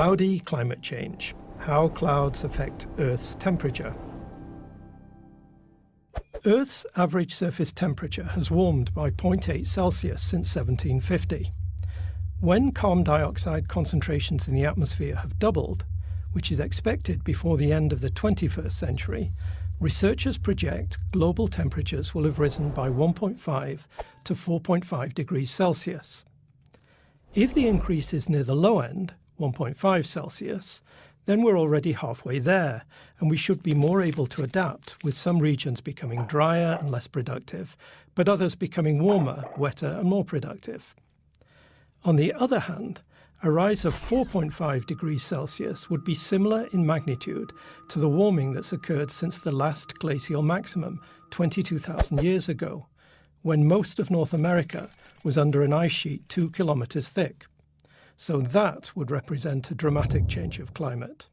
Cloudy climate change. How clouds affect Earth's temperature. Earth's average surface temperature has warmed by 0.8 Celsius since 1750. When carbon dioxide concentrations in the atmosphere have doubled, which is expected before the end of the 21st century, researchers project global temperatures will have risen by 1.5 to 4.5 degrees Celsius. If the increase is near the low end, 1.5 Celsius, then we're already halfway there, and we should be more able to adapt, with some regions becoming drier and less productive, but others becoming warmer, wetter and more productive. On the other hand, a rise of 4.5 degrees Celsius would be similar in magnitude to the warming that's occurred since the last glacial maximum 22,000 years ago, when most of North America was under an ice sheet 2 kilometers thick. So that would represent a dramatic change of climate.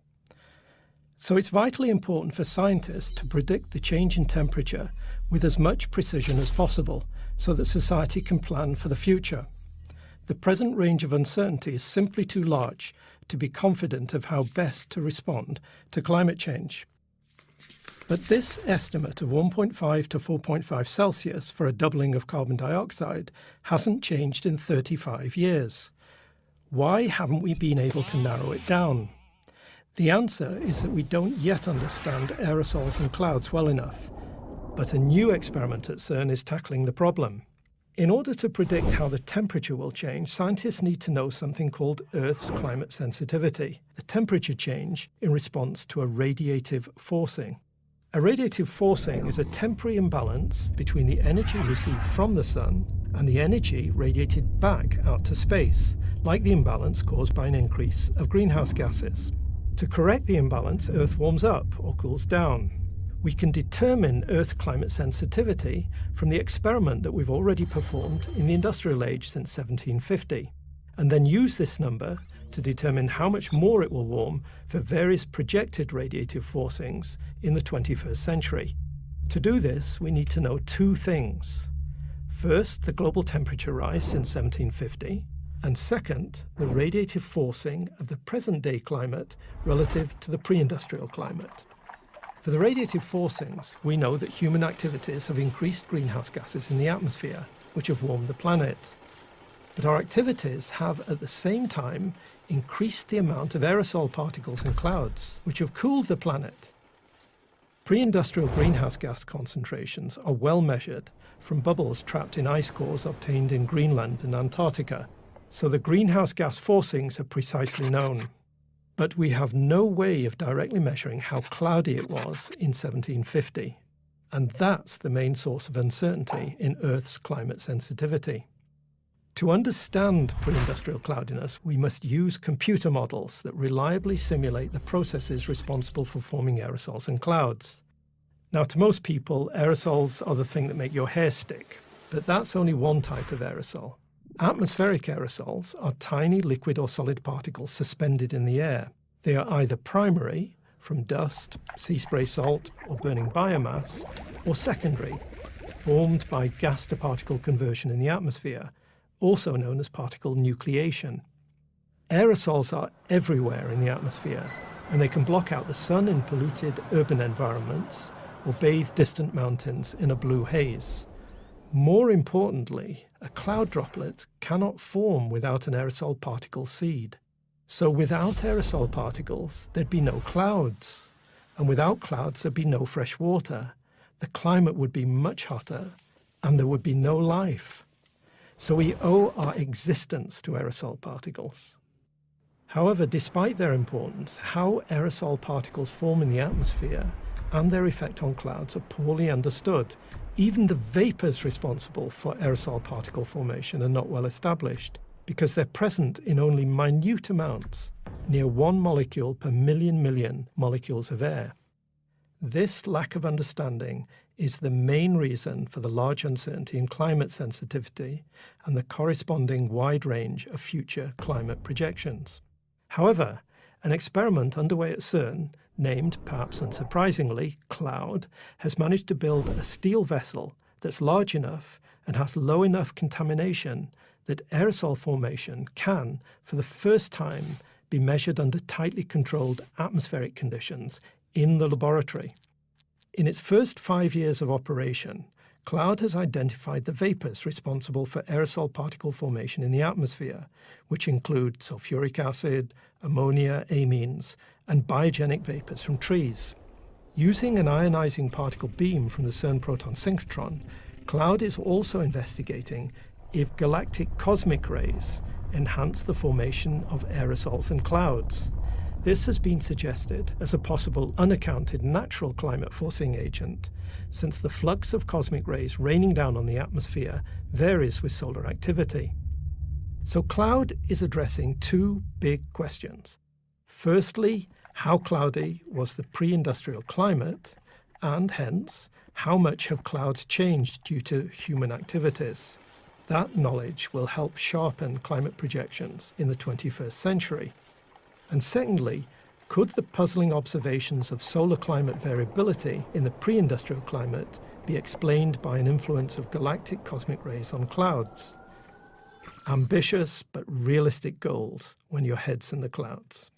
So it's vitally important for scientists to predict the change in temperature with as much precision as possible so that society can plan for the future. The present range of uncertainty is simply too large to be confident of how best to respond to climate change. But this estimate of 1.5 to 4.5 Celsius for a doubling of carbon dioxide hasn't changed in 35 years. Why haven't we been able to narrow it down? The answer is that we don't yet understand aerosols and clouds well enough. But a new experiment at CERN is tackling the problem. In order to predict how the temperature will change, scientists need to know something called Earth's climate sensitivity, the temperature change in response to a radiative forcing. A radiative forcing is a temporary imbalance between the energy received from the sun and the energy radiated back out to space, like the imbalance caused by an increase of greenhouse gases. To correct the imbalance, Earth warms up or cools down. We can determine Earth climate sensitivity from the experiment that we've already performed in the industrial age since 1750, and then use this number to determine how much more it will warm for various projected radiative forcings in the 21st century. To do this, we need to know two things. First, the global temperature rise since 1750, and second, the radiative forcing of the present-day climate relative to the pre-industrial climate. For the radiative forcings, we know that human activities have increased greenhouse gases in the atmosphere, which have warmed the planet. But our activities have at the same time increased the amount of aerosol particles and clouds, which have cooled the planet. Pre-industrial greenhouse gas concentrations are well measured from bubbles trapped in ice cores obtained in Greenland and Antarctica, so the greenhouse gas forcings are precisely known. But we have no way of directly measuring how cloudy it was in 1750, and that's the main source of uncertainty in Earth's climate sensitivity. To understand pre-industrial cloudiness, we must use computer models that reliably simulate the processes responsible for forming aerosols and clouds. Now, to most people, aerosols are the thing that make your hair stick, but that's only one type of aerosol. Atmospheric aerosols are tiny liquid or solid particles suspended in the air. They are either primary, from dust, sea spray salt, or burning biomass, or secondary, formed by gas-to-particle conversion in the atmosphere, also known as particle nucleation. Aerosols are everywhere in the atmosphere, and they can block out the sun in polluted urban environments or bathe distant mountains in a blue haze. More importantly, a cloud droplet cannot form without an aerosol particle seed. So without aerosol particles, there'd be no clouds. And without clouds, there'd be no fresh water. The climate would be much hotter, and there would be no life. So we owe our existence to aerosol particles. However, despite their importance, how aerosol particles form in the atmosphere and their effect on clouds are poorly understood. Even the vapors responsible for aerosol particle formation are not well established, because they're present in only minute amounts, near 1 molecule per million molecules of air. This lack of understanding is the main reason for the large uncertainty in climate sensitivity and the corresponding wide range of future climate projections. However, an experiment underway at CERN, named, perhaps unsurprisingly, CLOUD, has managed to build a steel vessel that's large enough and has low enough contamination that aerosol formation can, for the first time, be measured under tightly controlled atmospheric conditions in the laboratory. In its first 5 years of operation, Cloud has identified the vapours responsible for aerosol particle formation in the atmosphere, which include sulfuric acid, ammonia, amines, and biogenic vapours from trees. Using an ionising particle beam from the CERN proton synchrotron, Cloud is also investigating if galactic cosmic rays enhance the formation of aerosols and clouds. This has been suggested as a possible unaccounted natural climate forcing agent, since the flux of cosmic rays raining down on the atmosphere varies with solar activity. So Cloud is addressing two big questions. Firstly, how cloudy was the pre-industrial climate, and hence, how much have clouds changed due to human activities? That knowledge will help sharpen climate projections in the 21st century. And secondly, could the puzzling observations of solar climate variability in the pre-industrial climate be explained by an influence of galactic cosmic rays on clouds? Ambitious but realistic goals when your head's in the clouds.